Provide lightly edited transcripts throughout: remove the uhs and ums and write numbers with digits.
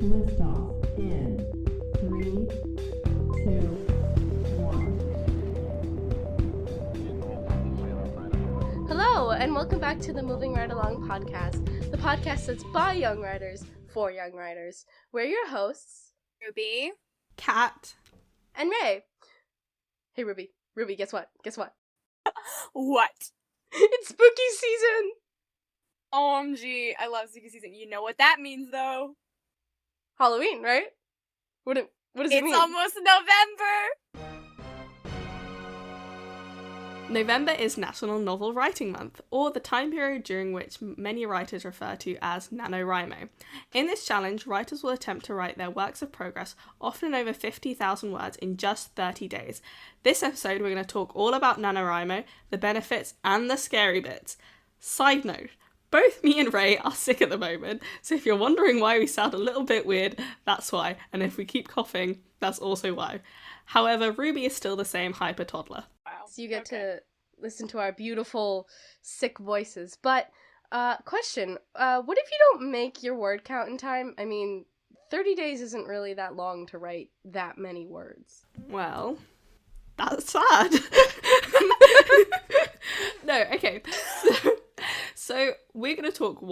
List off in 3, 2, 1. Hello, and welcome back to the Moving Right Along podcast, the podcast that's by young writers for young writers. We're your hosts, Ruby, Cat, and Ray. Hey, Ruby. Ruby, guess what? What? It's spooky season! OMG, I love spooky season. You know what that means, though? Halloween, right? What does it mean? It's almost November! November is National Novel Writing Month, or the time period during which many writers refer to as NaNoWriMo. In this challenge, writers will attempt to write their works of progress, often over 50,000 words, in just 30 days. This episode, we're going to talk all about NaNoWriMo, the benefits, and the scary bits. Side note, both me and Ray are sick at the moment, so if you're wondering why we sound a little bit weird, that's why, and if we keep coughing, that's also why. However, Ruby is still the same hyper toddler. Wow. So you get to listen to our beautiful, sick voices. But, question, what if you don't make your word count in time? I mean, 30 days isn't really that long to write that many words. Well, that's sad. No, okay. So we're going to talk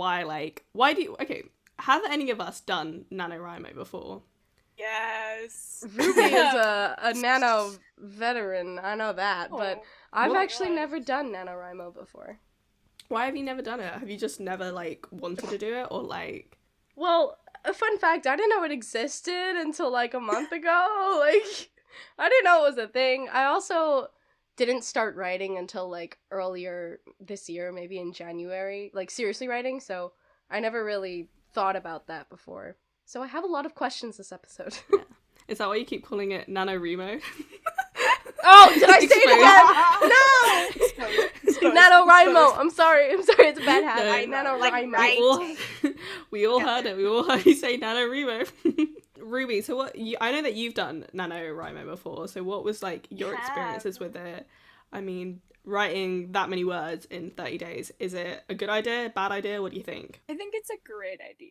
have any of us done NaNoWriMo before? Yes. Ruby is a nano veteran, I know that, but I've actually never done NaNoWriMo before. Why have you never done it? Have you just never, wanted to do it, or, Well, a fun fact, I didn't know it existed until, a month ago. I didn't know it was a thing. I also didn't start writing until, earlier this year, maybe in January. Seriously writing, so I never really thought about that before. So I have a lot of questions this episode. Yeah. Is that why you keep calling it NaNoWriMo? Oh, did I say it again? No! NaNoWriMo. I'm sorry, it's a bad habit. No, NaNoWriMo. We all heard it. We all heard you say NaNoWriMo. Ruby, so I know that you've done NaNoWriMo before, so what was, your experiences with it? I mean, writing that many words in 30 days, is it a good idea, bad idea? What do you think? I think it's a great idea.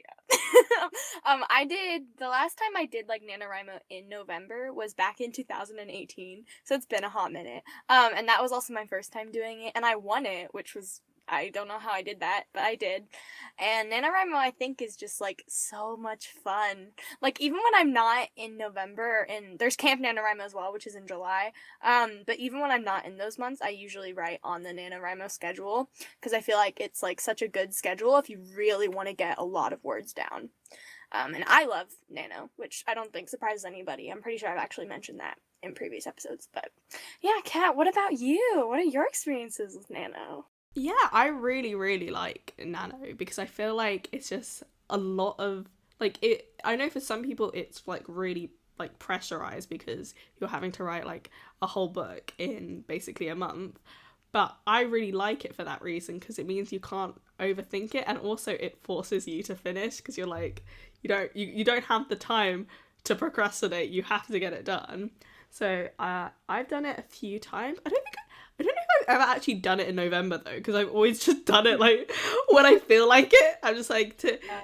The last time I did NaNoWriMo in November was back in 2018, so it's been a hot minute. And that was also my first time doing it, and I won it, which was, I don't know how I did that, but I did. And NaNoWriMo, I think, is just, so much fun. Even when I'm not in November, and there's Camp NaNoWriMo as well, which is in July, but even when I'm not in those months, I usually write on the NaNoWriMo schedule, because I feel like it's, such a good schedule if you really want to get a lot of words down. And I love Nano, which I don't think surprises anybody. I'm pretty sure I've actually mentioned that in previous episodes, but yeah, Kat, what about you? What are your experiences with Nano? Yeah, I really, really like Nano because I feel like it's just a lot of, I know for some people it's, really, pressurized because you're having to write, a whole book in basically a month. But I really like it for that reason because it means you can't overthink it, and also it forces you to finish because you're you don't have the time to procrastinate. You have to get it done. So I've done it a few times. I don't know if I've ever actually done it in November though, because I've always just done it when I feel like it. I'm just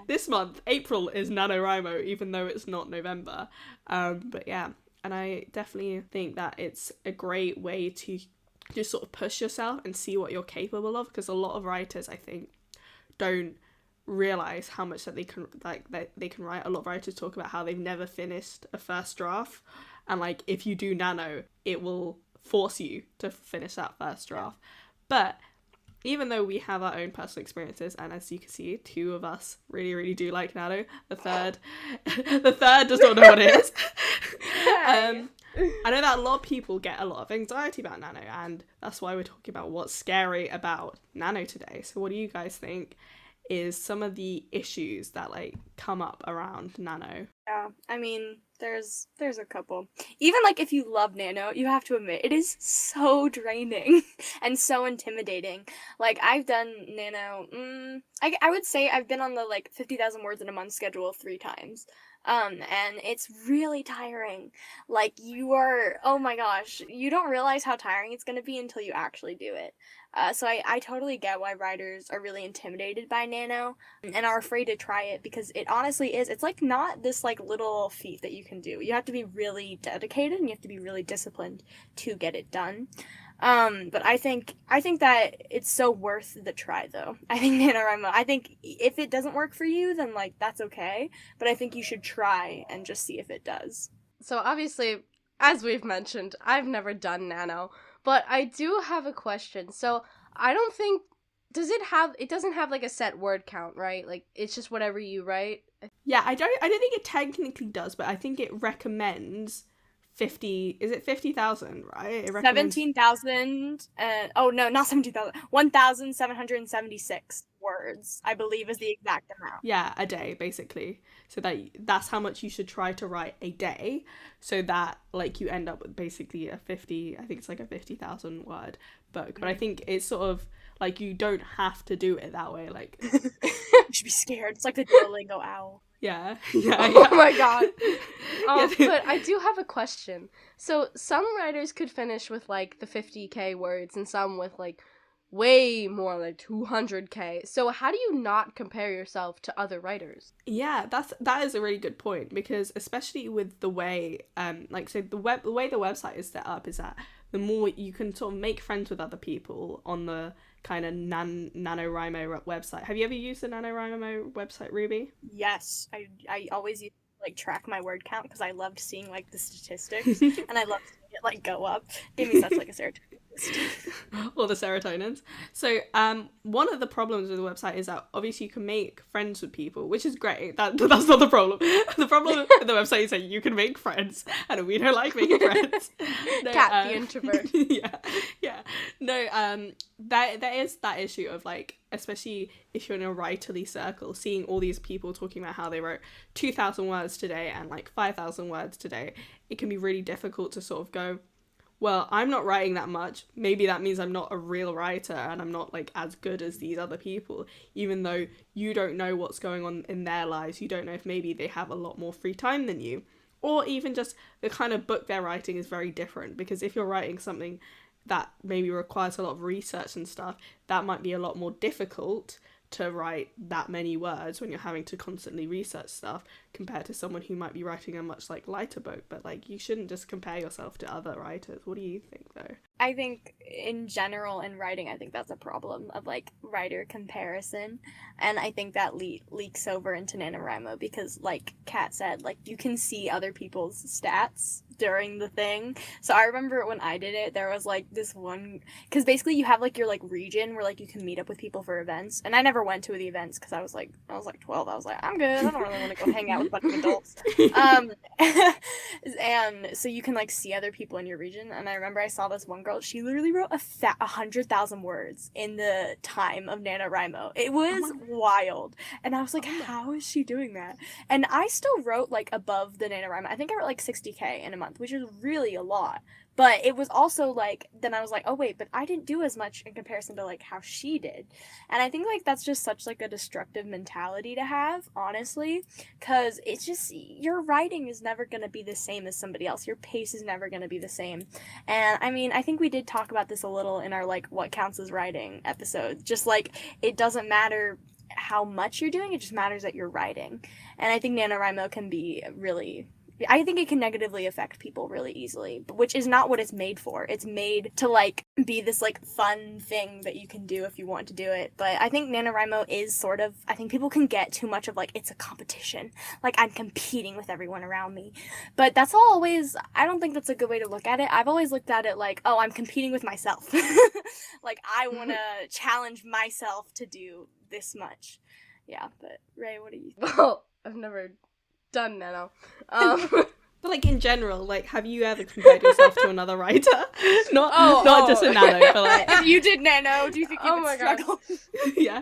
this month, April is NaNoWriMo, even though it's not November. But yeah, and I definitely think that it's a great way to just sort of push yourself and see what you're capable of, because a lot of writers, I think, don't realize how much that they can they can write. A lot of writers talk about how they've never finished a first draft, and if you do Nano, it will force you to finish that first draft. But even though we have our own personal experiences, and as you can see, two of us really, really do like Nano, the third does not know what it is. I know that a lot of people get a lot of anxiety about Nano, and that's why we're talking about what's scary about Nano today. So what do you guys think is some of the issues that come up around Nano? Yeah, I mean, there's a couple. Even if you love Nano, you have to admit it is so draining and so intimidating. I've done Nano, I would say I've been on the 50,000 words in a month schedule 3 times. And it's really tiring. Like, oh my gosh, you don't realize how tiring it's gonna be until you actually do it. So I totally get why writers are really intimidated by Nano and are afraid to try it, because it honestly is. It's like not this like little feat that you can do. You have to be really dedicated and you have to be really disciplined to get it done. But I think that it's so worth the try, though. I think NaNoWriMo, I think if it doesn't work for you, then like that's okay. But I think you should try and just see if it does. So obviously, as we've mentioned, I've never done Nano, but I do have a question. So I don't think, it doesn't have like a set word count, right? Like it's just whatever you write. Yeah, I don't think it technically does, but I think it recommends 50, is it 50,000, right? It recommends 17,000, oh no, not 17,000, 1,776 words, I believe, is the exact amount. Yeah, a day, basically. So that's how much you should try to write a day, so that like you end up with basically I think it's like a 50,000 word book. But I think it's sort of like you don't have to do it that way. Like you should be scared. It's like the Duolingo owl. Yeah. Oh my god. Yeah. But I do have a question. So some writers could finish with like the 50k words and some with like way more, like 200k. So how do you not compare yourself to other writers? Yeah, that is a really good point, because especially with the way the way the website is set up is that the more you can sort of make friends with other people on the kind of NaNoWriMo website. Have you ever used the NaNoWriMo website, Ruby? Yes, I always used to like track my word count because I loved seeing like the statistics and I loved seeing it like go up. It gave me such like a serotonin boost. All the serotonins. So one of the problems with the website is that obviously you can make friends with people, which is great. That's not the problem. The problem with the website is that you can make friends, and we don't like making friends. No, Cat, the introvert. Yeah. No, there is that issue of like, especially if you're in a writerly circle, seeing all these people talking about how they wrote 2,000 words today and like 5,000 words today, it can be really difficult to sort of go, well, I'm not writing that much. Maybe that means I'm not a real writer and I'm not like as good as these other people, even though you don't know what's going on in their lives. You don't know if maybe they have a lot more free time than you, or even just the kind of book they're writing is very different, because if you're writing something that maybe requires a lot of research and stuff, that might be a lot more difficult to write that many words when you're having to constantly research stuff, compared to someone who might be writing a much like lighter book. But like, you shouldn't just compare yourself to other writers. What do you think though? I think in general in writing, I think that's a problem of like writer comparison, and I think that leaks over into NaNoWriMo because, like Kat said, like you can see other people's stats during the thing. So I remember when I did it, there was like this one, because basically you have like your like region where like you can meet up with people for events, and I never went to the events because I was like 12. I was like, I'm good. I don't really want to go hang out with a bunch of adults. And so you can like see other people in your region, and I remember I saw this one girl. She literally wrote 100,000 words in the time of NaNoWriMo. It was wild, and I was like, how is she doing that? And I still wrote like above the NaNoWriMo. I think I wrote like 60k in a month, which is really a lot. But it was also like, then I was like, oh wait, but I didn't do as much in comparison to like how she did. And I think like that's just such like a destructive mentality to have, honestly, because it's just, your writing is never going to be the same as somebody else. Your pace is never going to be the same. And I mean, I think we did talk about this a little in our like what counts as writing episode. Just like, it doesn't matter how much you're doing, it just matters that you're writing. And I think NaNoWriMo can be really, I think it can negatively affect people really easily, which is not what it's made for. It's made to like be this like fun thing that you can do if you want to do it. But I think NaNoWriMo is sort of, I think people can get too much of like, it's a competition. Like I'm competing with everyone around me. But that's always, I don't think that's a good way to look at it. I've always looked at it like, oh, I'm competing with myself. Like I want to challenge myself to do this much. Yeah, but Ray, what do you think? Well, I've never done Nano. But like in general, like have you ever compared yourself to another writer? Not just a Nano, but like if you did Nano, do you think you would struggle? Yeah.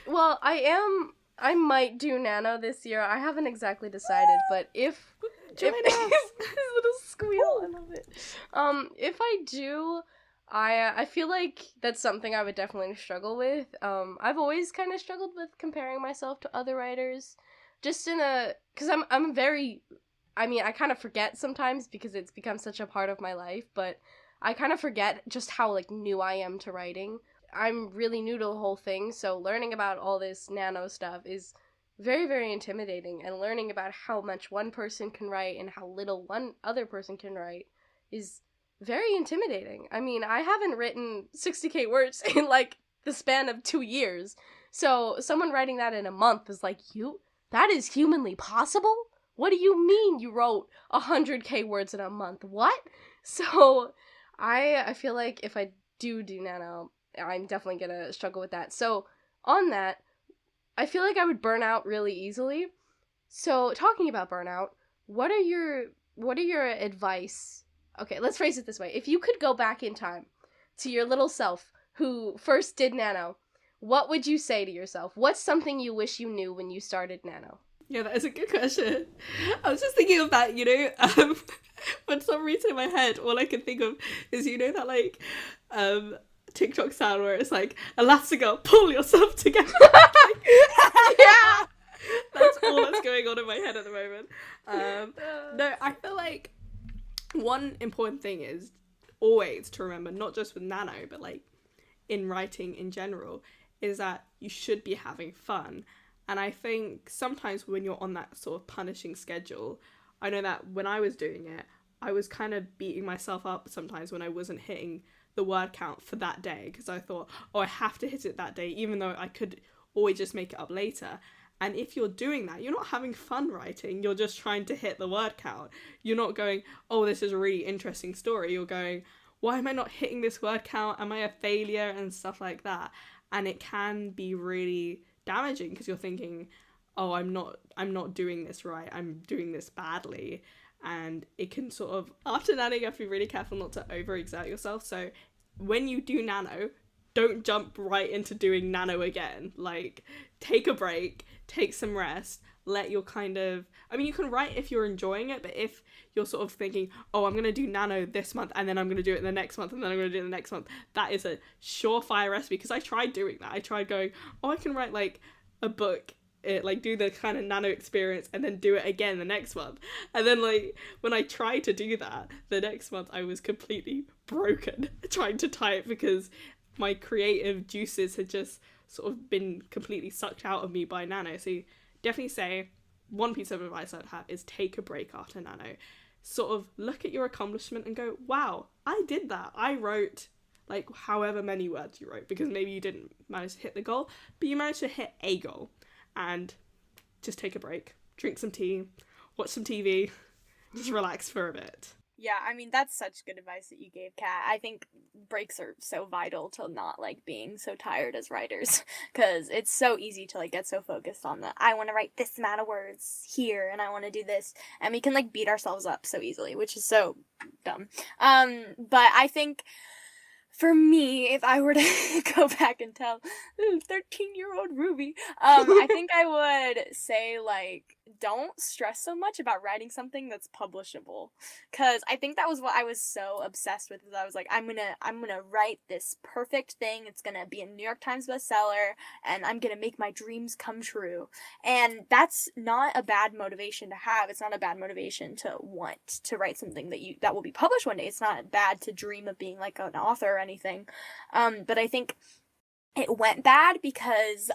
Well, I might do Nano this year. I haven't exactly decided, but if Join us. This little squeal, I love it. If I do, I feel like that's something I would definitely struggle with. I've always kind of struggled with comparing myself to other writers, just in a, because I'm very, I mean, I kind of forget sometimes because it's become such a part of my life, but I kind of forget just how, like, new I am to writing. I'm really new to the whole thing, so learning about all this nano stuff is very, very intimidating, and learning about how much one person can write and how little one other person can write is very intimidating. I mean, I haven't written 60K words in, like, the span of 2 years, so someone writing that in a month is like, that is humanly possible? What do you mean you wrote 100K words in a month? What? So I feel like if I do nano, I'm definitely gonna struggle with that. So on that, I feel like I would burn out really easily. So talking about burnout, what are your advice? Okay, let's phrase it this way. If you could go back in time to your little self who first did nano, what would you say to yourself? What's something you wish you knew when you started nano? Yeah, that is a good question. I was just thinking of that, for some reason in my head, all I can think of is, that, like, TikTok sound where it's like, Elastigirl, pull yourself together. Yeah! That's all that's going on in my head at the moment. No, I feel like one important thing is always to remember, not just with nano, but, like, in writing in general, is that you should be having fun. And I think sometimes when you're on that sort of punishing schedule, I know that when I was doing it, I was kind of beating myself up sometimes when I wasn't hitting the word count for that day, because I thought, oh, I have to hit it that day, even though I could always just make it up later. And if you're doing that, you're not having fun writing, you're just trying to hit the word count. You're not going, oh, this is a really interesting story. You're going, why am I not hitting this word count? Am I a failure? And stuff like that. And it can be really damaging because you're thinking, oh, I'm not doing this right, I'm doing this badly. And it can sort of, after nano, you have to be really careful not to overexert yourself. So when you do nano, don't jump right into doing nano again. Like, take a break, take some rest, let your you can write if you're enjoying it, but if you're sort of thinking, oh, I'm going to do nano this month, and then I'm going to do it the next month, and then I'm going to do it the next month, that is a surefire recipe, because I tried doing that. I tried going, oh, I can write, like, a book, do the kind of nano experience, and then do it again the next month. And then, like, when I tried to do that, the next month I was completely broken trying to type, because my creative juices had just sort of been completely sucked out of me by nano. So definitely say, one piece of advice I'd have is take a break after nano. Sort of look at your accomplishment and go, wow, I did that. I wrote, like, however many words you wrote, because maybe you didn't manage to hit the goal, but you managed to hit a goal. And just take a break, drink some tea, watch some TV, just relax for a bit. Yeah, I mean, that's such good advice that you gave, Kat. I think breaks are so vital to not, like, being so tired as writers, because it's so easy to, like, get so focused on I want to write this amount of words here, and I want to do this, and we can, like, beat ourselves up so easily, which is so dumb. But I think, for me, if I were to go back and tell 13-year-old Ruby, I think I would say, like, don't stress so much about writing something that's publishable. Because I think that was what I was so obsessed with, is I was like, I'm gonna write this perfect thing, it's gonna be a New York Times bestseller, and I'm gonna make my dreams come true. And that's not a bad motivation to have. It's not a bad motivation to want to write something that will be published one day. It's not bad to dream of being, like, an author or anything. But I think it went bad because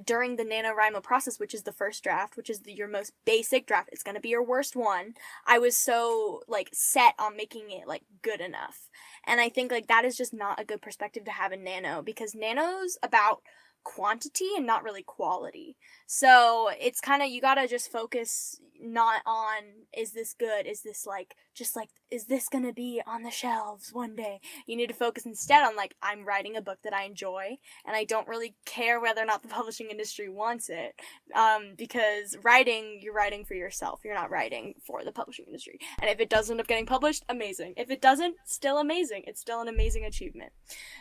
during the NaNoWriMo process, which is the first draft, which is your most basic draft, it's going to be your worst one, I was so, like, set on making it, like, good enough. And I think, like, that is just not a good perspective to have in nano, because nano's about quantity and not really quality. So it's kind of, you gotta just focus not on, is this good, is this, like, just, like, is this gonna be on the shelves one day? You need to focus instead on, like, I'm writing a book that I enjoy, and I don't really care whether or not the publishing industry wants it, because you're writing for yourself, you're not writing for the publishing industry. And if it does end up getting published, amazing. If it doesn't, still amazing. It's still an amazing achievement.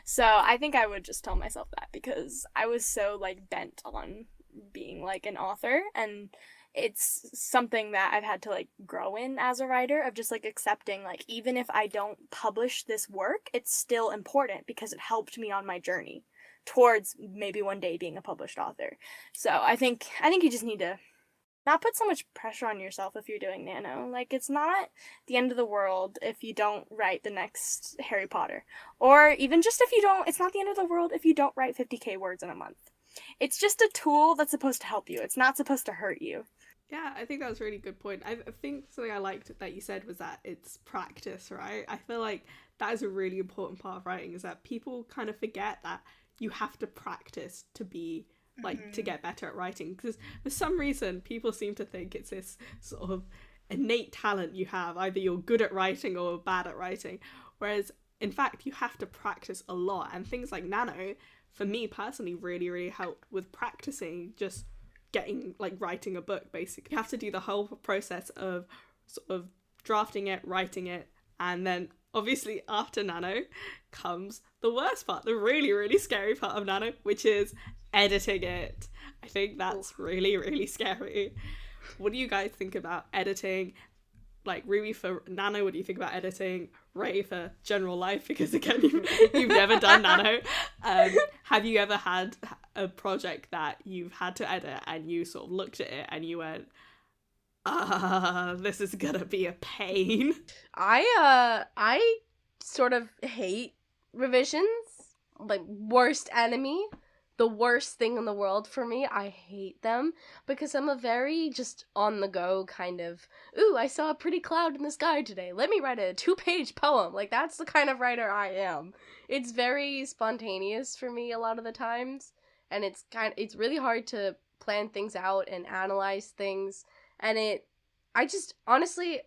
So I think I would just tell myself that, because I was so, like, bent on being, like, an author, and it's something that I've had to, like, grow in as a writer, of just, like, accepting, like, even if I don't publish this work, it's still important because it helped me on my journey towards maybe one day being a published author. So I think you just need to not put so much pressure on yourself if you're doing Nano. Like, it's not the end of the world if you don't write the next Harry Potter. Or even just if you don't, it's not the end of the world if you don't write 50k words in a month. It's just a tool that's supposed to help you. It's not supposed to hurt you. Yeah, I think that was a really good point. I think something I liked that you said was that it's practice, right? I feel like that is a really important part of writing, is that people kind of forget that you have to practice to be, like, to get better at writing. Because for some reason, people seem to think it's this sort of innate talent you have. Either you're good at writing or bad at writing. Whereas, in fact, you have to practice a lot. And things like Nano, for me personally, really, really helped with practicing just getting, like, writing a book, basically. You have to do the whole process of sort of drafting it, writing it, and then obviously after Nano comes the worst part, the really, really scary part of Nano, which is editing it. I think that's really, really scary. What do you guys think about editing? Like, Ruby for Nano, what do you think about editing? Ray for general life, because again, you've never done Nano. Have you ever had a project that you've had to edit and you sort of looked at it and you went, this is gonna be a pain? I sort of hate revisions. Like, worst enemy. The worst thing in the world for me. I hate them because I'm a very just on the go kind of, ooh, I saw a pretty cloud in the sky today. Let me write a 2-page poem. Like, that's the kind of writer I am. It's very spontaneous for me a lot of the times, and it's really hard to plan things out and analyze things. And I just honestly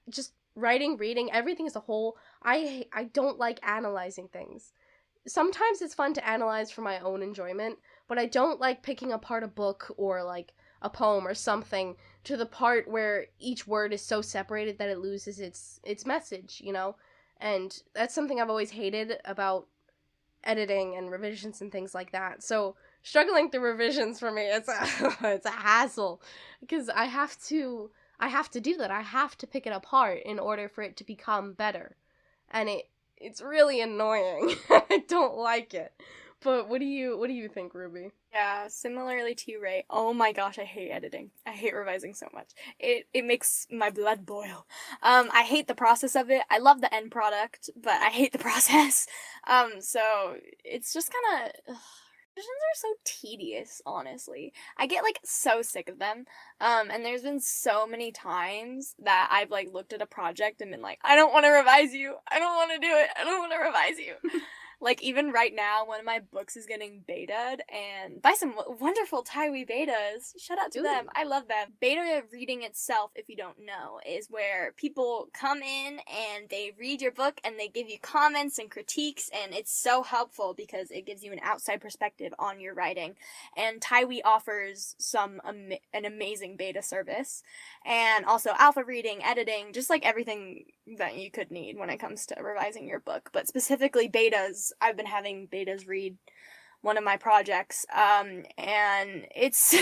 just writing, reading, everything as a whole, I don't like analyzing things. Sometimes it's fun to analyze for my own enjoyment, but I don't like picking apart a book or, like, a poem or something to the part where each word is so separated that it loses its message, you know? And that's something I've always hated about editing and revisions and things like that. So struggling through revisions for me, it's a hassle, because I have to do that. I have to pick it apart in order for it to become better. And it's really annoying. I don't like it. But what do you think, Ruby? Yeah, similarly to you, Ray. Oh my gosh, I hate editing. I hate revising so much. It makes my blood boil. I hate the process of it. I love the end product, but I hate the process. So it's just kind of, revisions are so tedious, honestly. I get, like, so sick of them. And there's been so many times that I've, like, looked at a project and been like, I don't want to revise you. I don't want to do it. I don't want to revise you. Like, even right now, one of my books is getting betaed, and by some wonderful Taiwi betas. Shout out to them. I love them. Beta reading itself, if you don't know, is where people come in and they read your book and they give you comments and critiques, and it's so helpful because it gives you an outside perspective on your writing. And Taiwi offers an amazing beta service, and also alpha reading, editing, just like everything that you could need when it comes to revising your book. But specifically betas, I've been having betas read one of my projects, and it's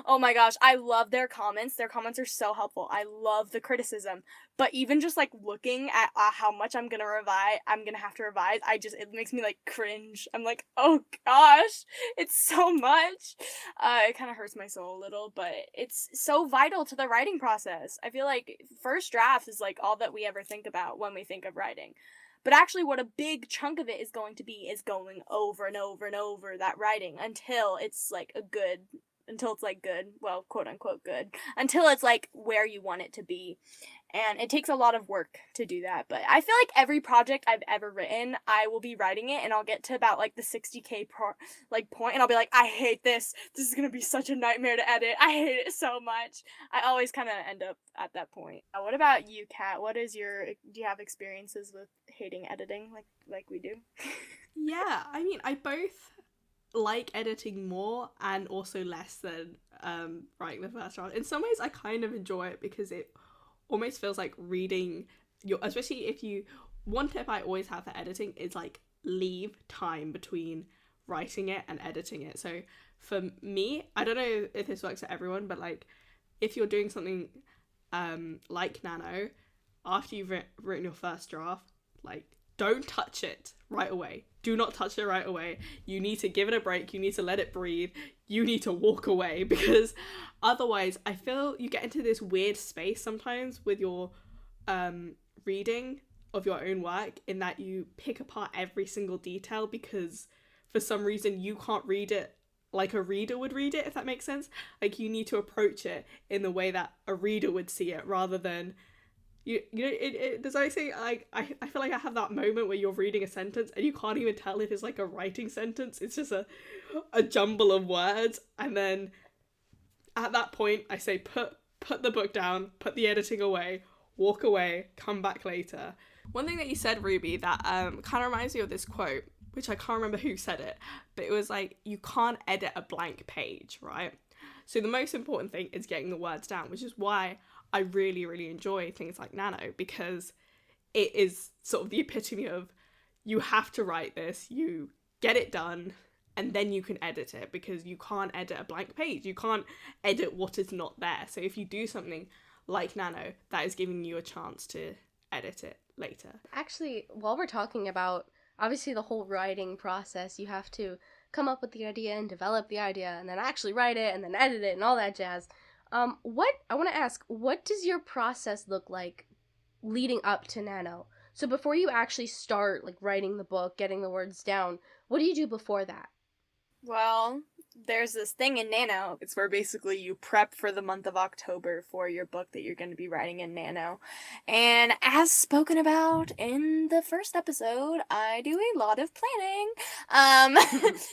oh my gosh, I love their comments. Their comments are so helpful. I love the criticism, but even just, like, looking at how much I'm gonna have to revise, it makes me, like, cringe. I'm like, oh gosh, it's so much. It kind of hurts my soul a little, but it's so vital to the writing process. I feel like first draft is, like, all that we ever think about when we think of writing. But actually what a big chunk of it is going to be is going over and over and over that writing until it's, like, good, well, quote unquote good, until it's, like, where you want it to be. And it takes a lot of work to do that. But I feel like every project I've ever written, I will be writing it and I'll get to about, like, the 60k point, and I'll be like, I hate this. This is gonna be such a nightmare to edit. I hate it so much. I always kind of end up at that point. What about you, Kat? Do you have experiences with hating editing like we do? Yeah, I mean, I both like editing more and also less than writing the first draft. In some ways, I kind of enjoy it because it almost feels like reading especially if you, one tip I always have for editing is, like, leave time between writing it and editing it. So for me, I don't know if this works for everyone, but, like, if you're doing something like Nano, after you've written your first draft, like, don't touch it right away. Do not touch it right away. You need to give it a break. You need to let it breathe. You need to walk away, because otherwise I feel you get into this weird space sometimes with your reading of your own work, in that you pick apart every single detail because for some reason you can't read it like a reader would read it, if that makes sense. Like, you need to approach it in the way that a reader would see it, rather than does I say, I feel like I have that moment where you're reading a sentence and you can't even tell if it's like a writing sentence. It's just a jumble of words, and then at that point I say put the book down, put the editing away, walk away, come back later. One thing that you said, Ruby, that kind of reminds me of this quote, which I can't remember who said it, but it was like, you can't edit a blank page, right? So the most important thing is getting the words down, which is why I really, really enjoy things like NaNo, because it is sort of the epitome of, you have to write this, you get it done, and then you can edit it, because you can't edit a blank page. You can't edit what is not there. So if you do something like NaNo, that is giving you a chance to edit it later. Actually, while we're talking about, obviously, the whole writing process, you have to come up with the idea and develop the idea and then actually write it and then edit it and all that jazz. I want to ask, what does your process look like leading up to NaNo? So before you actually start like writing the book, getting the words down, what do you do before that? Well, there's this thing in NaNo. It's where basically you prep for the month of October for your book that you're going to be writing in NaNo. And as spoken about in the first episode, I do a lot of planning.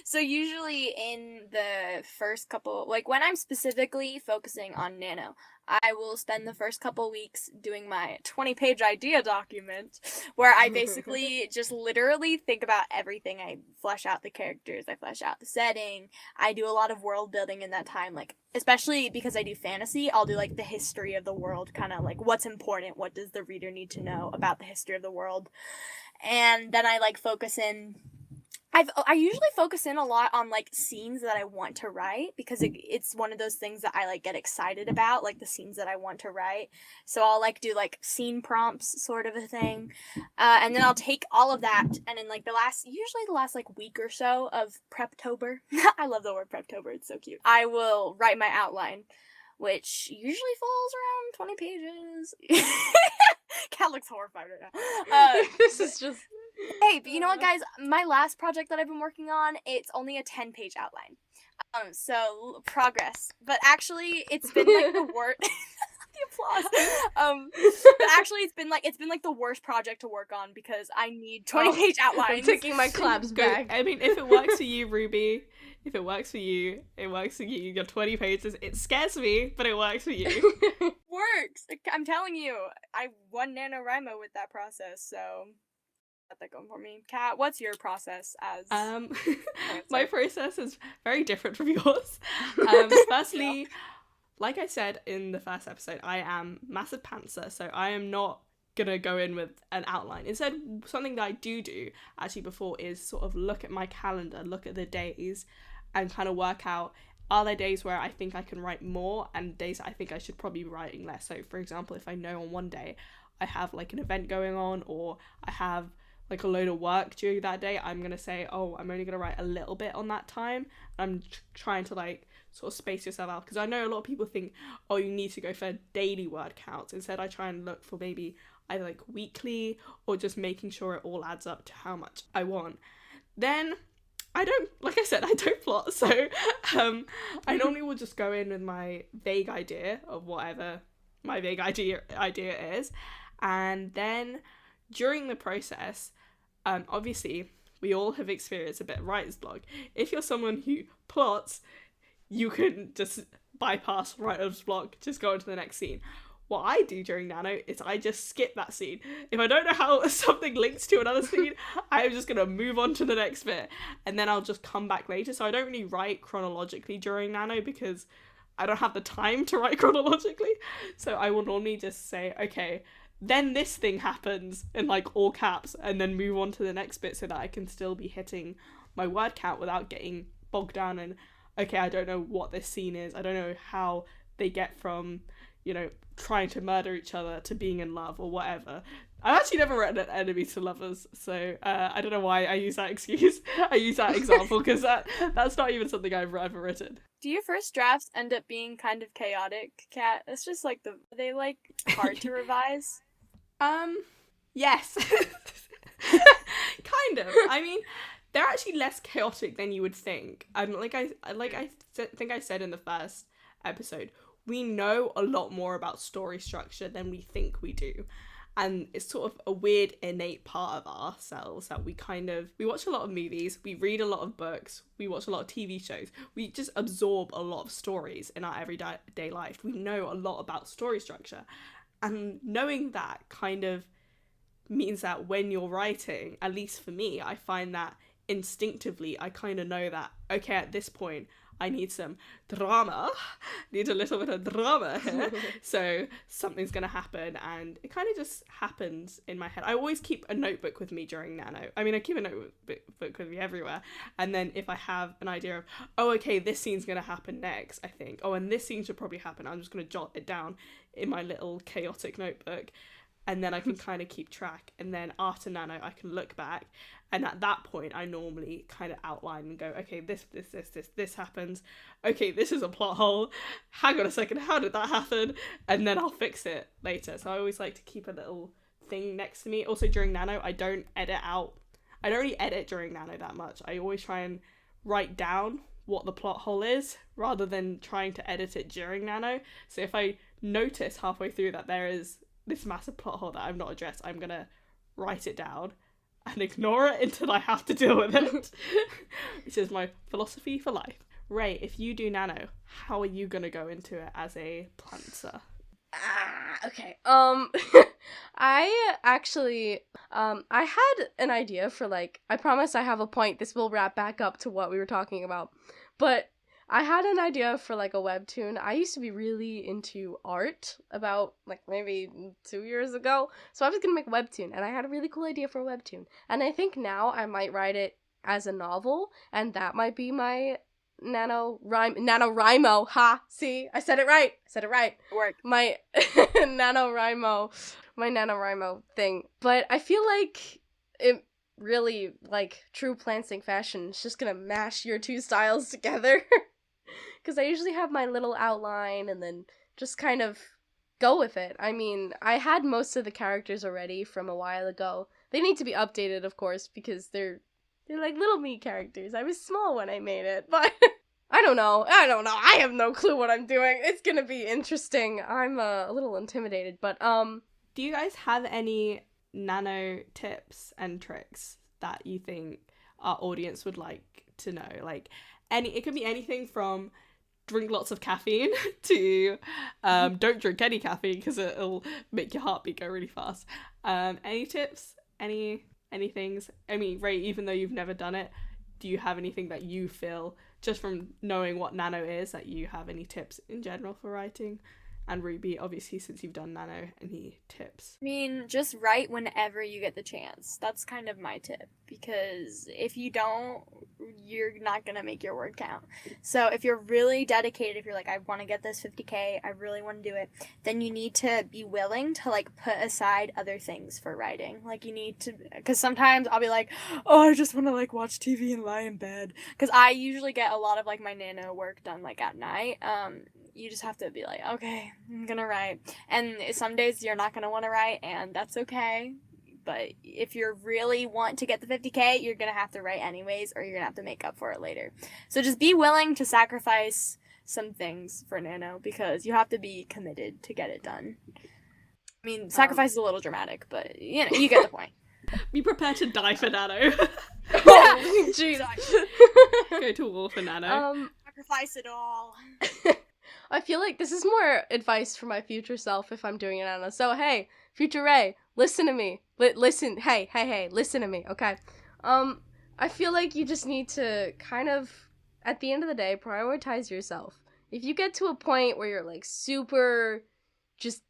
So usually in the first couple, like when I'm specifically focusing on NaNo, I will spend the first couple weeks doing my 20-page idea document, where I basically just literally think about everything. I flesh out the characters, I flesh out the setting, I do a lot of world building in that time, like, especially because I do fantasy, I'll do, like, the history of the world, kind of, like, what's important, what does the reader need to know about the history of the world, and then I, like, focus in... I usually focus in a lot on, like, scenes that I want to write, because it's one of those things that I, like, get excited about, like, the scenes that I want to write. So I'll, like, do, like, scene prompts sort of a thing. And then I'll take all of that, and in, like, usually the last, like, week or so of Preptober, I love the word Preptober, it's so cute, I will write my outline, which usually falls around 20 pages. Kat looks horrified right now. This is just... Hey, but you know what, guys? My last project that I've been working on, it's only a 10-page outline. So progress. But actually, it's been like the worst. The applause. But actually, it's been like the worst project to work on, because I need 20-page outlines. I'm taking my claps back. I mean, if it works for you, Ruby, if it works for you, it works for you. Your 20 pages. It scares me, but it works for you. Works. I'm telling you, I won NaNoWriMo with that process, so. That going for me. Kat, what's your process as my process is very different from yours. Firstly, like I said in the first episode, I am massive pantser, so I am not gonna go in with an outline. Instead, something that I do actually before is sort of look at my calendar, look at the days, and kind of work out, are there days where I think I can write more and days that I think I should probably be writing less. So for example, if I know on one day I have like an event going on, or I have like a load of work during that day, I'm gonna say, oh, I'm only gonna write a little bit on that time. I'm trying to like sort of space yourself out, because I know a lot of people think, oh, you need to go for daily word counts. Instead, I try and look for maybe either like weekly, or just making sure it all adds up to how much I want. Then I don't plot, so I normally will just go in with my vague idea of whatever my vague idea is, and then during the process, obviously, we all have experienced a bit of writer's block. If you're someone who plots, you can just bypass writer's block, just go into the next scene. What I do during NaNo is I just skip that scene. If I don't know how something links to another scene, I'm just going to move on to the next bit, and then I'll just come back later. So I don't really write chronologically during NaNo, because I don't have the time to write chronologically. So I will normally just say, okay, then this thing happens in like all caps, and then move on to the next bit, so that I can still be hitting my word count without getting bogged down in, okay, I don't know what this scene is, I don't know how they get from, you know, trying to murder each other to being in love or whatever. I've actually never read an Enemies to Lovers, so I don't know why I use that excuse. I use that example because that's not even something I've ever written. Do your first drafts end up being kind of chaotic, Kat? It's just like they like hard to revise. Yes. Kind of. I mean, they're actually less chaotic than you would think. And like I think I said in the first episode, we know a lot more about story structure than we think we do. And it's sort of a weird innate part of ourselves that we watch a lot of movies, we read a lot of books, we watch a lot of TV shows, we just absorb a lot of stories in our everyday life. We know a lot about story structure. And knowing that kind of means that when you're writing, at least for me, I find that instinctively I kind of know that, okay, at this point, I need some drama, need a little bit of drama here, so something's going to happen, and it kind of just happens in my head. I always keep a notebook with me during NaNo. I mean, I keep a notebook with me everywhere, and then if I have an idea of, oh, okay, this scene's going to happen next, I think, oh, and this scene should probably happen, I'm just going to jot it down in my little chaotic notebook, and then I can kind of keep track, and then after NaNo, I can look back, and at that point, I normally kind of outline and go, okay, this happens. Okay, this is a plot hole. Hang on a second, how did that happen? And then I'll fix it later. So I always like to keep a little thing next to me. Also, during NaNo, I don't really edit during NaNo that much. I always try and write down what the plot hole is, rather than trying to edit it during NaNo. So if I notice halfway through that there is this massive plot hole that I've not addressed, I'm going to write it down and ignore it until I have to deal with it. Which is my philosophy for life. Ray, if you do NaNo, how are you going to go into it as a plantser? Okay. I actually, I had an idea for, like, I promise I have a point. This will wrap back up to what we were talking about. But I had an idea for, like, a webtoon. I used to be really into art about, like, maybe 2 years ago. So I was gonna make a webtoon, and I had a really cool idea for a webtoon. And I think now I might write it as a novel, and that might be my NaNoWriMo. Ha! See? I said it right! Work. My NaNoWriMo thing. But I feel like it really, like, true Plantsing fashion is just gonna mash your two styles together. Because I usually have my little outline and then just kind of go with it. I mean, I had most of the characters already from a while ago. They need to be updated, of course, because they're like little me characters. I was small when I made it, but I don't know. I have no clue what I'm doing. It's gonna be interesting. I'm a little intimidated, but do you guys have any NaNo tips and tricks that you think our audience would like to know? Like, it could be anything from drink lots of caffeine to don't drink any caffeine because it'll make your heartbeat go really fast. Any tips? Any things? I mean, Ray, even though you've never done it, do you have anything that you feel, just from knowing what NaNo is, that you have any tips in general for writing? And Ruby, obviously, since you've done NaNo, any tips? I mean, just write whenever you get the chance. That's kind of my tip, because if you don't, you're not gonna make your word count. So if you're really dedicated, if you're like, I want to get this 50K, I really want to do it, then you need to be willing to, like, put aside other things for writing. Like, you need to, because sometimes I'll be like, oh, I just want to, like, watch TV and lie in bed, because I usually get a lot of, like, my NaNo work done, like, at night. You just have to be like, okay, I'm gonna write. And some days you're not gonna want to write, and that's okay. But if you really want to get the 50K, you're gonna have to write anyways, or you're gonna have to make up for it later. So just be willing to sacrifice some things for NaNo, because you have to be committed to get it done. I mean, sacrifice is a little dramatic, but, you know, you get the point. Be prepared to die for NaNo. Oh, jeez. Go to war for NaNo. Sacrifice it all. I feel like this is more advice for my future self if I'm doing it, Anna. So, hey, future Ray, listen to me. Listen, hey, listen to me, okay? I feel like you just need to kind of, at the end of the day, prioritize yourself. If you get to a point where you're, like, super just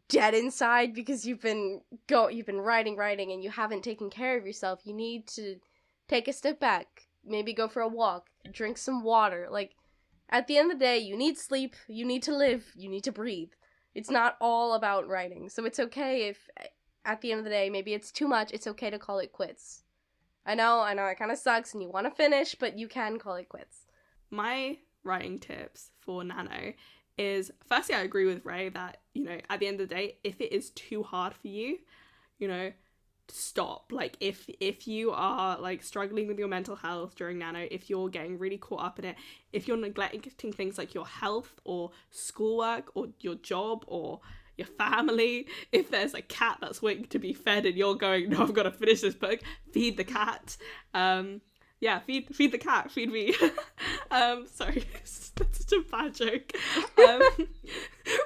dead inside because you've been writing and you haven't taken care of yourself, you need to take a step back, maybe go for a walk, drink some water. Like, at the end of the day, you need sleep, you need to live, you need to breathe. It's not all about writing. So it's okay if at the end of the day, maybe it's too much, it's okay to call it quits. I know, it kind of sucks and you want to finish, but you can call it quits. My writing tips for Nano is, firstly, I agree with Ray that, you know, at the end of the day, if it is too hard for you, you know, stop. Like, if you are, like, struggling with your mental health during Nano, if you're getting really caught up in it, if you're neglecting things like your health or schoolwork or your job or your family, if there's a cat that's waiting to be fed and you're going, no, I've got to finish this book, feed the cat. Yeah, feed the cat, feed me. Sorry, that's such a bad joke.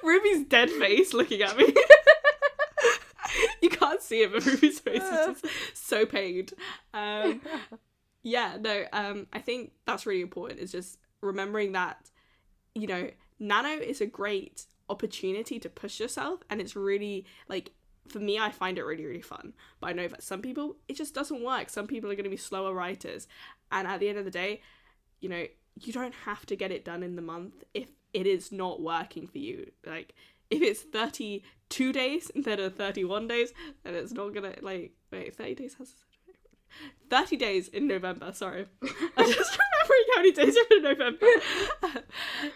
Ruby's dead face looking at me. You can't see it, but Ruby's face is just so pained. Yeah, no, I think that's really important. It's just remembering that, you know, Nano is a great opportunity to push yourself, and it's really, like, for me, I find it really, really fun. But I know that some people, it just doesn't work. Some people are going to be slower writers. And at the end of the day, you know, you don't have to get it done in the month if it is not working for you. Like, if it's 32 days instead of 31 days, then it's not going to, like, wait, 30 days has 30 days in November, sorry. I'm just remembering how many days are in November.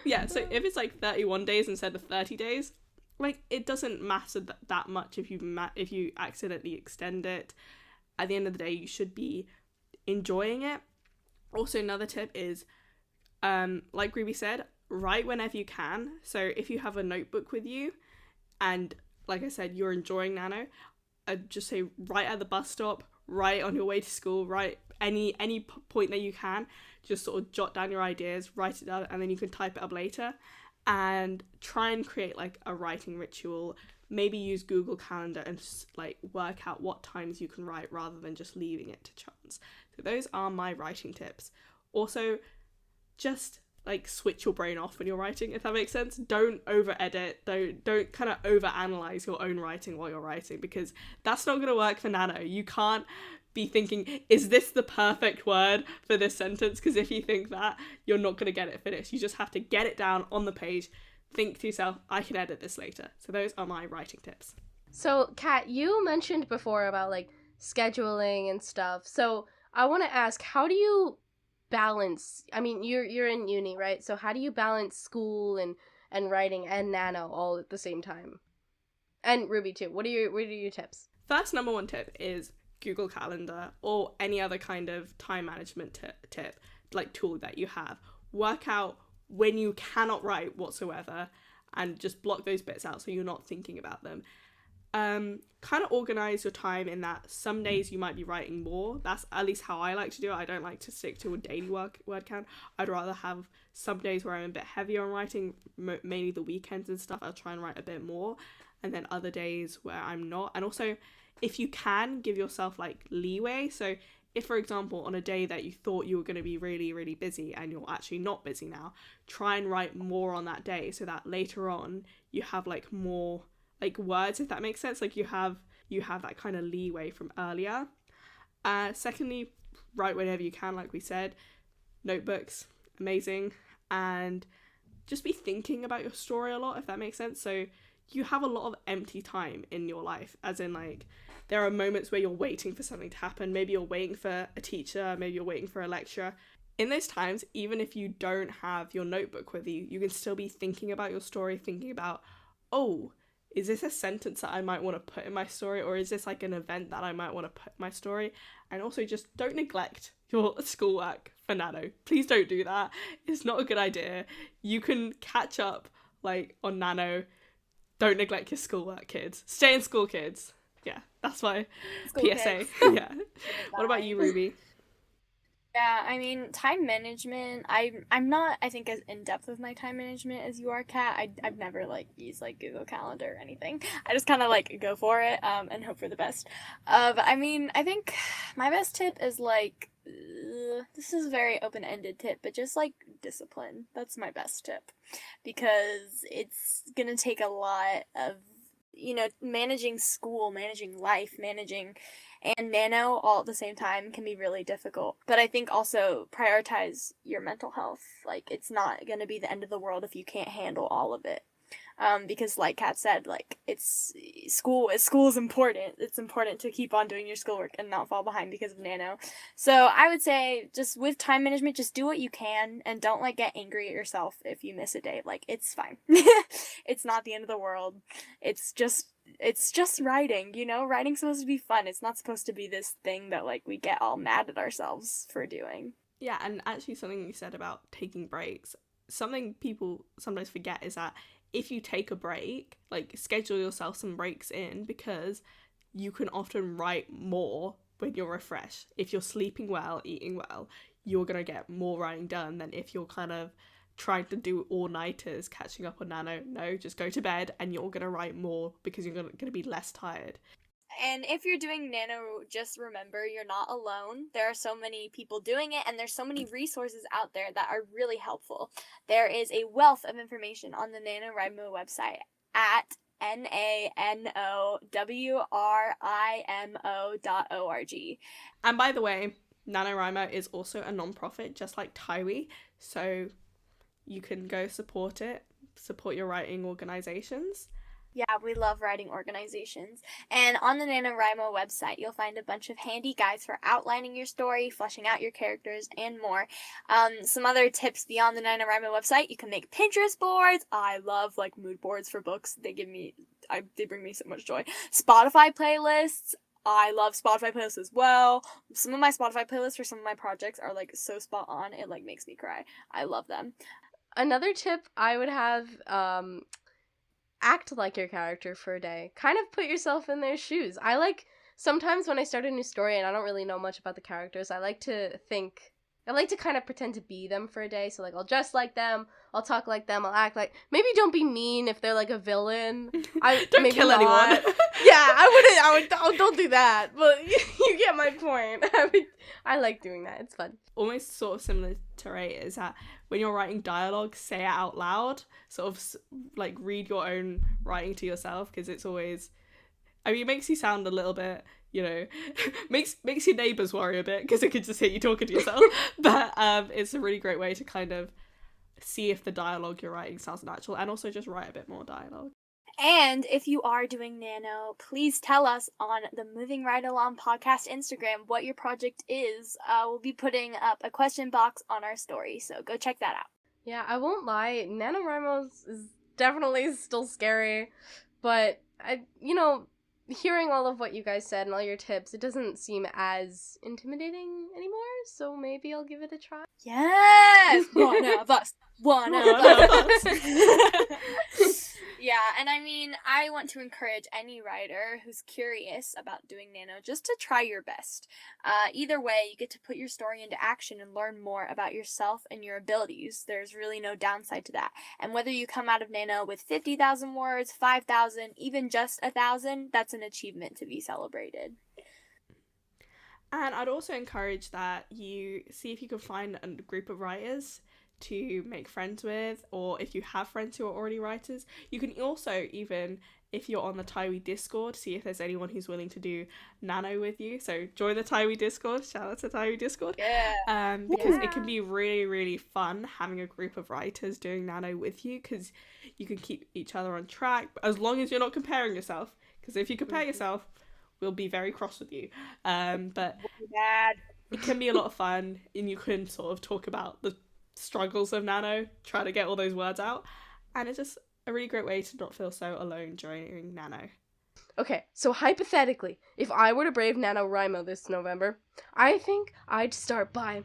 Yeah, so if it's like 31 days instead of 30 days, like, it doesn't matter that much if you accidentally extend it. At the end of the day, you should be enjoying it. Also, another tip is, like Ruby said, write whenever you can. So if you have a notebook with you and, like I said, you're enjoying Nano, I'd just say write at the bus stop, write on your way to school, write any point that you can, just sort of jot down your ideas, write it down, and then you can type it up later. And try and create, like, a writing ritual. Maybe use Google Calendar and just, like, work out what times you can write rather than just leaving it to chance. So those are my writing tips. Also, just, like, switch your brain off when you're writing, if that makes sense. Don't over edit, don't kind of over analyze your own writing while you're writing, because that's not going to work for Nano. You can't be thinking, is this the perfect word for this sentence? Because if you think that, you're not going to get it finished. You just have to get it down on the page, think to yourself, I can edit this later. So those are my writing tips. So, Kat, you mentioned before about, like, scheduling and stuff. So I want to ask, how do you balance, I mean, you're in uni, right? So how do you balance school and writing and Nano all at the same time? And Ruby too. What are your tips? First, number one tip is Google Calendar or any other kind of time management tip, like, tool that you have. Work out when you cannot write whatsoever and just block those bits out so you're not thinking about them. Kind of organize your time in that some days you might be writing more. That's at least how I like to do it. I don't like to stick to a daily word count. I'd rather have some days where I'm a bit heavier on writing, mainly the weekends and stuff. I'll try and write a bit more, and then other days where I'm not. And also, if you can, give yourself, like, leeway. So if, for example, on a day that you thought you were going to be really, really busy and you're actually not busy now, try and write more on that day so that later on you have, like, more, like, words, if that makes sense. Like, you have that kind of leeway from earlier. Secondly, write whenever you can, like we said. Notebooks, amazing. And just be thinking about your story a lot, if that makes sense. So you have a lot of empty time in your life, as in, like, there are moments where you're waiting for something to happen. Maybe you're waiting for a teacher, maybe you're waiting for a lecturer. In those times, even if you don't have your notebook with you, you can still be thinking about your story, thinking about, oh, is this a sentence that I might want to put in my story, or is this, like, an event that I might want to put in my story? And also, just don't neglect your schoolwork for Nano. Please don't do that. It's not a good idea. You can catch up, like, on Nano. Don't neglect your schoolwork, kids. Stay in school, kids. Yeah, that's my School PSA. kids. Yeah. What about you, Ruby? Yeah, I mean, time management, I'm not, I think, as in-depth with my time management as you are, Kat. I've never, like, used, like, Google Calendar or anything. I just kind of, like, go for it, and hope for the best. But I mean, I think my best tip is, like, this is a very open-ended tip, but just, like, discipline. That's my best tip. Because it's gonna take a lot of, you know, managing school, managing life, and Nano all at the same time can be really difficult. But I think also prioritize your mental health. Like, it's not going to be the end of the world if you can't handle all of it. Because like Kat said, like school is important. It's important to keep on doing your schoolwork and not fall behind because of Nano. So I would say just with time management, just do what you can and don't like get angry at yourself if you miss a day. Like it's fine. It's not the end of the world. It's just writing, you know? Writing's supposed to be fun. It's not supposed to be this thing that like we get all mad at ourselves for doing. Yeah, and actually something you said about taking breaks, something people sometimes forget is that if you take a break, like schedule yourself some breaks in, because you can often write more when you're refreshed. If you're sleeping well, eating well, you're going to get more writing done than if you're kind of trying to do all-nighters, catching up on Nano. No, just go to bed and you're going to write more because you're going to be less tired. And if you're doing Nano, just remember you're not alone. There are so many people doing it, and there's so many resources out there that are really helpful. There is a wealth of information on the NaNoWriMo website at NaNoWriMo.org. And by the way, NaNoWriMo is also a non-profit, just like Taiwi, so you can go support it, support your writing organizations. Yeah, we love writing organizations. And on the NaNoWriMo website, you'll find a bunch of handy guides for outlining your story, fleshing out your characters, and more. Some other tips beyond the NaNoWriMo website: you can make Pinterest boards. I love like mood boards for books. They bring me so much joy. Spotify playlists. I love Spotify playlists as well. Some of my Spotify playlists for some of my projects are like so spot on. It like makes me cry. I love them. Another tip I would have, act like your character for a day. Kind of put yourself in their shoes. I like, sometimes when I start a new story and I don't really know much about the characters, I like to kind of pretend to be them for a day. So like I'll dress like them, I'll talk like them, I'll act like, maybe don't be mean if they're like a villain. Don't maybe kill not. anyone. Yeah, don't do that. But you get my point. I like doing that. It's fun. Almost sort of similar to Ray is that when you're writing dialogue, say it out loud, sort of like read your own writing to yourself, because it's always, I mean, it makes you sound a little bit, you know, makes your neighbours worry a bit because it could just hear you talking to yourself. But it's a really great way to kind of see if the dialogue you're writing sounds natural, and also just write a bit more dialogue. And if you are doing Nano, please tell us on the Moving Right Along podcast Instagram what your project is. We'll be putting up a question box on our story, so go check that out. Yeah, I won't lie, NaNoWriMo is definitely still scary, but hearing all of what you guys said and all your tips, it doesn't seem as intimidating anymore, so maybe I'll give it a try. Yes! One of us! One of us! Yeah, and I mean, I want to encourage any writer who's curious about doing Nano just to try your best. Either way, you get to put your story into action and learn more about yourself and your abilities. There's really no downside to that. And whether you come out of Nano with 50,000 words, 5,000, even just 1,000, that's an achievement to be celebrated. And I'd also encourage that you see if you can find a group of writers to make friends with, or if you have friends who are already writers, you can also, even if you're on the Taiwi Discord, see if there's anyone who's willing to do Nano with you. So join the Taiwi Discord, shout out to Taiwi Discord. Yeah. Because it can be really, really fun having a group of writers doing Nano with you, because you can keep each other on track, as long as you're not comparing yourself, because if you compare yourself, we'll be very cross with you. But it can be a lot of fun, and you can sort of talk about the struggles of Nano, try to get all those words out, and it's just a really great way to not feel so alone during Nano. Okay, so hypothetically, if I were to brave NaNoWriMo this November, I think I'd start by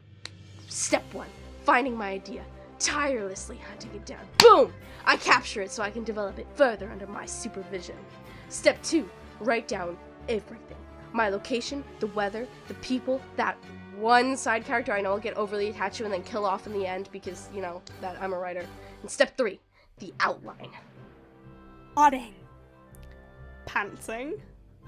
step 1, finding my idea, tirelessly hunting it down. Boom! I capture it so I can develop it further under my supervision. Step 2, write down everything. My location, the weather, the people, that one side character I know I'll get overly attached to and then kill off in the end because, that I'm a writer. And step 3, the outline. Plotting. Pantsing.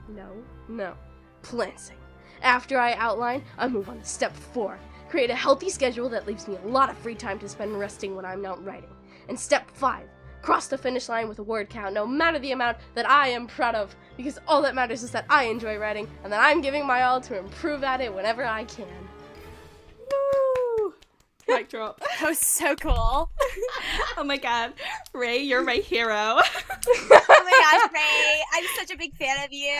No. Planting. After I outline, I move on to step 4. Create a healthy schedule that leaves me a lot of free time to spend resting when I'm not writing. And step 5, cross the finish line with a word count, no matter the amount that I am proud of, because all that matters is that I enjoy writing, and that I'm giving my all to improve at it whenever I can. Woo! Mic drop. That was so cool. Oh my god, Ray, you're my hero. Oh my gosh, Ray, I'm such a big fan of you.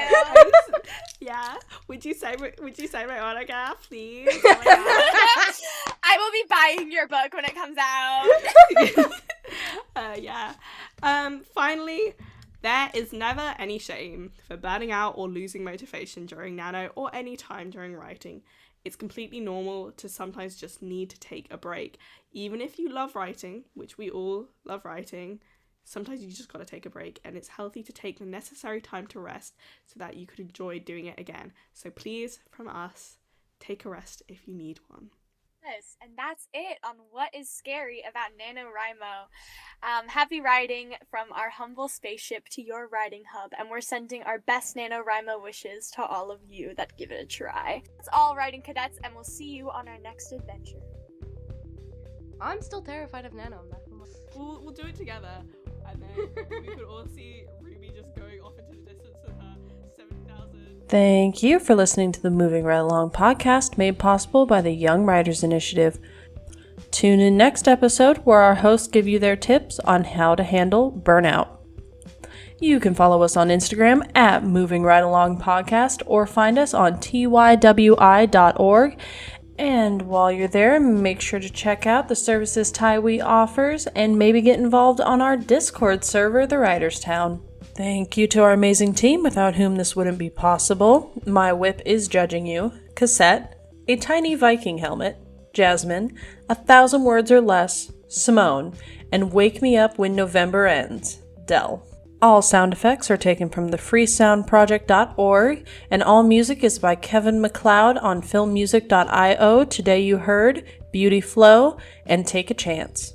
Yeah. Would you sign my autograph, please? Oh my god. I will be buying your book when it comes out. Yeah. Finally, there is never any shame for burning out or losing motivation during Nano or any time during writing. It's completely normal to sometimes just need to take a break. Even if you love writing, which we all love writing, sometimes you just gotta take a break, and it's healthy to take the necessary time to rest so that you could enjoy doing it again. So please, from us, take a rest if you need one. Yes, and that's it on what is scary about NaNoWriMo. Happy writing from our humble spaceship to your writing hub, and we're sending our best NaNoWriMo wishes to all of you that give it a try. That's all, writing cadets, and we'll see you on our next adventure. I'm still terrified of Nano. I'm not gonna lie. We'll do it together, and then we could all see Ruby just going off into the distance with her 7,000. Thank you for listening to the Moving Right Along podcast made possible by the Young Writers Initiative. Tune in next episode where our hosts give you their tips on how to handle burnout. You can follow us on Instagram at Moving Right Along Podcast or find us on tywi.org. And while you're there, make sure to check out the services Tywi offers and maybe get involved on our Discord server, The Writers Town. Thank you to our amazing team without whom this wouldn't be possible. My whip is judging you. Cassette, a tiny Viking helmet, Jasmine, 1,000 words or less, Simone, and Wake Me Up When November Ends, Dell. All sound effects are taken from the freesoundproject.org, and all music is by Kevin MacLeod on filmmusic.io. Today you heard Beauty Flow and Take a Chance.